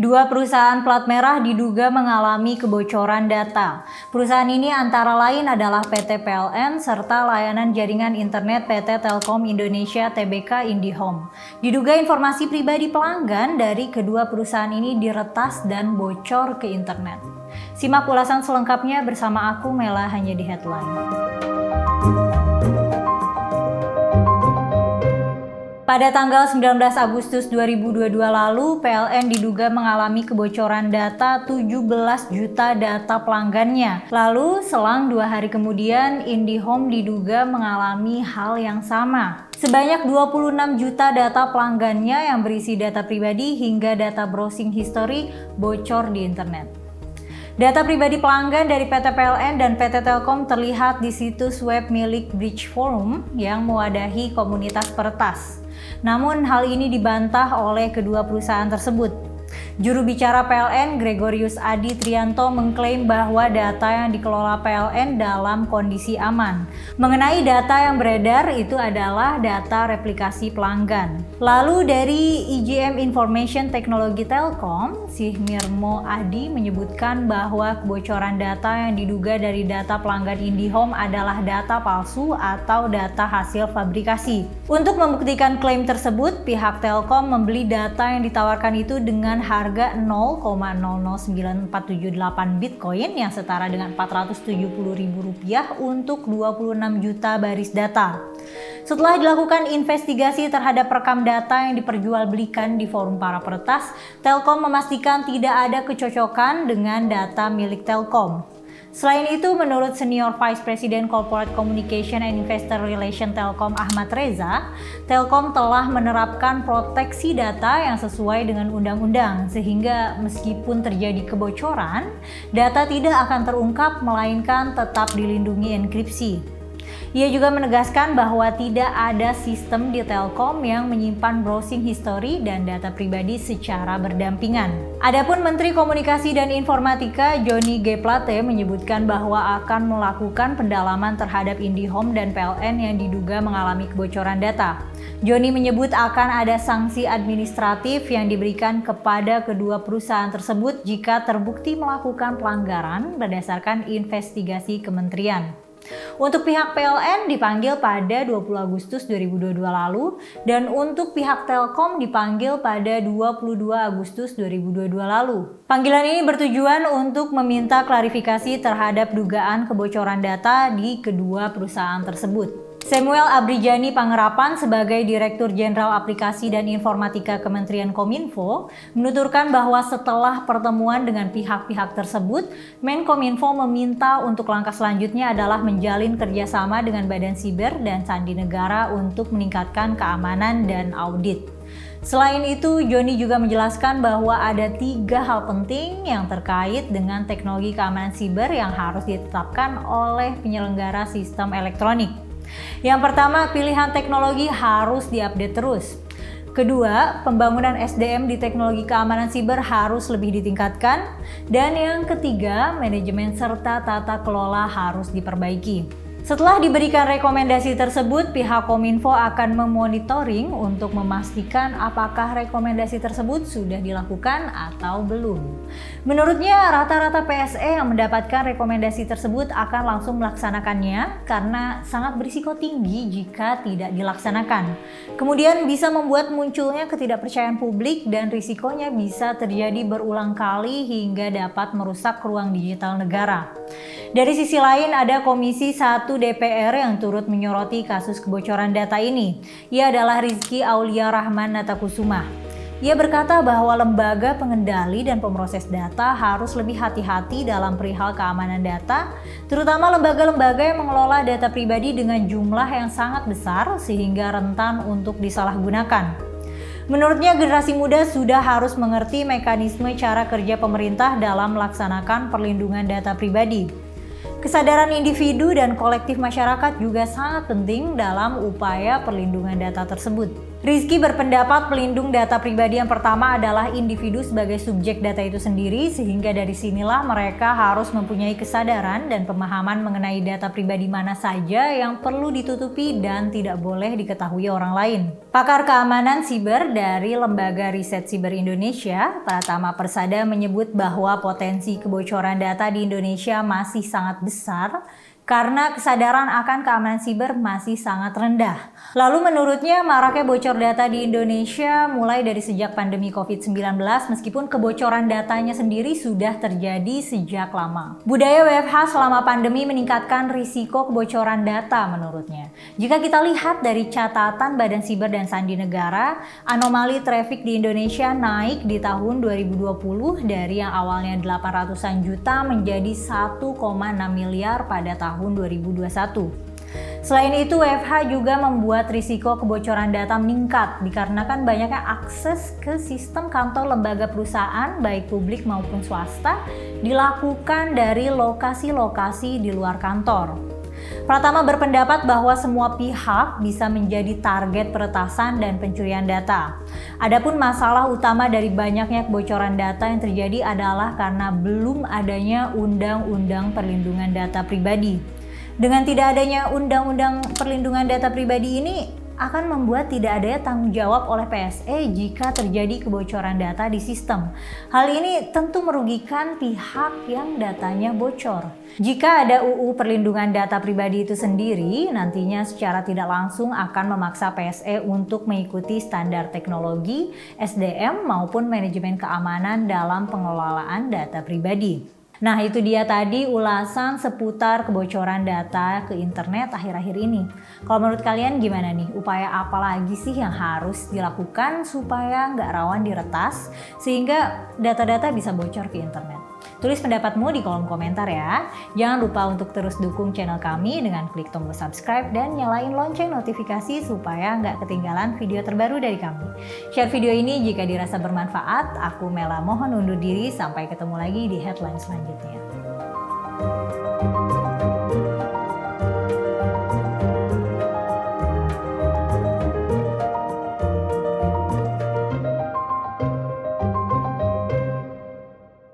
Dua perusahaan plat merah diduga mengalami kebocoran data. Perusahaan ini antara lain adalah PT PLN serta layanan jaringan internet PT Telkom Indonesia Tbk IndiHome. Diduga informasi pribadi pelanggan dari kedua perusahaan ini diretas dan bocor ke internet. Simak ulasan selengkapnya bersama aku Mela hanya di Headline. Pada tanggal 19 Agustus 2022 lalu, PLN diduga mengalami kebocoran data 17 juta data pelanggannya. Lalu, selang 2 hari kemudian, IndiHome diduga mengalami hal yang sama. Sebanyak 26 juta data pelanggannya yang berisi data pribadi hingga data browsing history bocor di internet. Data pribadi pelanggan dari PT PLN dan PT Telkom terlihat di situs web milik Bridge Forum yang mewadahi komunitas peretas. Namun hal ini dibantah oleh kedua perusahaan tersebut. Juru bicara PLN Gregorius Adi Trianto mengklaim bahwa data yang dikelola PLN dalam kondisi aman. Mengenai data yang beredar itu adalah data replikasi pelanggan. Lalu dari IGM Information Technology Telkom, Sihmirmo Adi menyebutkan bahwa kebocoran data yang diduga dari data pelanggan IndiHome adalah data palsu atau data hasil fabrikasi. Untuk membuktikan klaim tersebut, pihak Telkom membeli data yang ditawarkan itu dengan harga 0,009478 Bitcoin yang setara dengan Rp470.000 untuk 26 juta baris data. Setelah dilakukan investigasi terhadap rekam data yang diperjualbelikan di forum para peretas, Telkom memastikan tidak ada kecocokan dengan data milik Telkom. Selain itu, menurut Senior Vice President Corporate Communication and Investor Relation Telkom Ahmad Reza, Telkom telah menerapkan proteksi data yang sesuai dengan undang-undang sehingga meskipun terjadi kebocoran, data tidak akan terungkap melainkan tetap dilindungi enkripsi. Ia juga menegaskan bahwa tidak ada sistem di Telkom yang menyimpan browsing history dan data pribadi secara berdampingan. Adapun Menteri Komunikasi dan Informatika Johnny G. Plate menyebutkan bahwa akan melakukan pendalaman terhadap IndiHome dan PLN yang diduga mengalami kebocoran data. Johnny menyebut akan ada sanksi administratif yang diberikan kepada kedua perusahaan tersebut jika terbukti melakukan pelanggaran berdasarkan investigasi kementerian. Untuk pihak PLN dipanggil pada 20 Agustus 2022 lalu dan untuk pihak Telkom dipanggil pada 22 Agustus 2022 lalu. Panggilan ini bertujuan untuk meminta klarifikasi terhadap dugaan kebocoran data di kedua perusahaan tersebut. Samuel Abrijani Pangerapan sebagai Direktur Jenderal Aplikasi dan Informatika Kementerian Kominfo menuturkan bahwa setelah pertemuan dengan pihak-pihak tersebut, Menkominfo meminta untuk langkah selanjutnya adalah menjalin kerjasama dengan Badan Siber dan Sandi Negara untuk meningkatkan keamanan dan audit. Selain itu, Johnny juga menjelaskan bahwa ada 3 hal penting yang terkait dengan teknologi keamanan siber yang harus ditetapkan oleh penyelenggara sistem elektronik. Yang pertama, pilihan teknologi harus diupdate terus. Kedua, pembangunan SDM di teknologi keamanan siber harus lebih ditingkatkan. Dan yang ketiga, manajemen serta tata kelola harus diperbaiki. Setelah diberikan rekomendasi tersebut, pihak Kominfo akan memonitoring untuk memastikan apakah rekomendasi tersebut sudah dilakukan atau belum. Menurutnya, rata-rata PSE yang mendapatkan rekomendasi tersebut akan langsung melaksanakannya karena sangat berisiko tinggi jika tidak dilaksanakan. Kemudian bisa membuat munculnya ketidakpercayaan publik dan risikonya bisa terjadi berulang kali hingga dapat merusak ruang digital negara. Dari sisi lain, ada Komisi 1 DPR yang turut menyoroti kasus kebocoran data ini. Ia adalah Rizky Aulia Rahman Natakusuma. Ia berkata bahwa lembaga pengendali dan pemroses data harus lebih hati-hati dalam perihal keamanan data, terutama lembaga-lembaga yang mengelola data pribadi dengan jumlah yang sangat besar sehingga rentan untuk disalahgunakan. Menurutnya, generasi muda sudah harus mengerti mekanisme cara kerja pemerintah dalam melaksanakan perlindungan data pribadi. Kesadaran individu dan kolektif masyarakat juga sangat penting dalam upaya perlindungan data tersebut. Rizky berpendapat pelindung data pribadi yang pertama adalah individu sebagai subjek data itu sendiri, sehingga dari sinilah mereka harus mempunyai kesadaran dan pemahaman mengenai data pribadi mana saja yang perlu ditutupi dan tidak boleh diketahui orang lain. Pakar keamanan siber dari Lembaga Riset Siber Indonesia, Pratama Persada, menyebut bahwa potensi kebocoran data di Indonesia masih sangat besar karena kesadaran akan keamanan siber masih sangat rendah. Lalu menurutnya maraknya bocor data di Indonesia mulai dari sejak pandemi COVID-19 meskipun kebocoran datanya sendiri sudah terjadi sejak lama. Budaya WFH selama pandemi meningkatkan risiko kebocoran data menurutnya. Jika kita lihat dari catatan Badan Siber dan Sandi Negara, anomali traffic di Indonesia naik di tahun 2020 dari yang awalnya 800-an juta menjadi 1,6 miliar pada tahun 2021. Selain itu, WFH juga membuat risiko kebocoran data meningkat dikarenakan banyaknya akses ke sistem kantor lembaga perusahaan baik publik maupun swasta dilakukan dari lokasi-lokasi di luar kantor. Pratama berpendapat bahwa semua pihak bisa menjadi target peretasan dan pencurian data. Adapun masalah utama dari banyaknya kebocoran data yang terjadi adalah karena belum adanya Undang-Undang Perlindungan Data Pribadi. Dengan tidak adanya Undang-Undang Perlindungan Data Pribadi ini akan membuat tidak adanya tanggung jawab oleh PSE jika terjadi kebocoran data di sistem. Hal ini tentu merugikan pihak yang datanya bocor. Jika ada UU Perlindungan Data Pribadi itu sendiri, nantinya secara tidak langsung akan memaksa PSE untuk mengikuti standar teknologi, SDM maupun manajemen keamanan dalam pengelolaan data pribadi. Nah, itu dia tadi ulasan seputar kebocoran data ke internet akhir-akhir ini. Kalau menurut kalian gimana nih? Upaya apa lagi sih yang harus dilakukan supaya nggak rawan diretas sehingga data-data bisa bocor ke internet? Tulis pendapatmu di kolom komentar ya. Jangan lupa untuk terus dukung channel kami dengan klik tombol subscribe dan nyalain lonceng notifikasi supaya nggak ketinggalan video terbaru dari kami. Share video ini jika dirasa bermanfaat. Aku Mela mohon undur diri, sampai ketemu lagi di headline selanjutnya.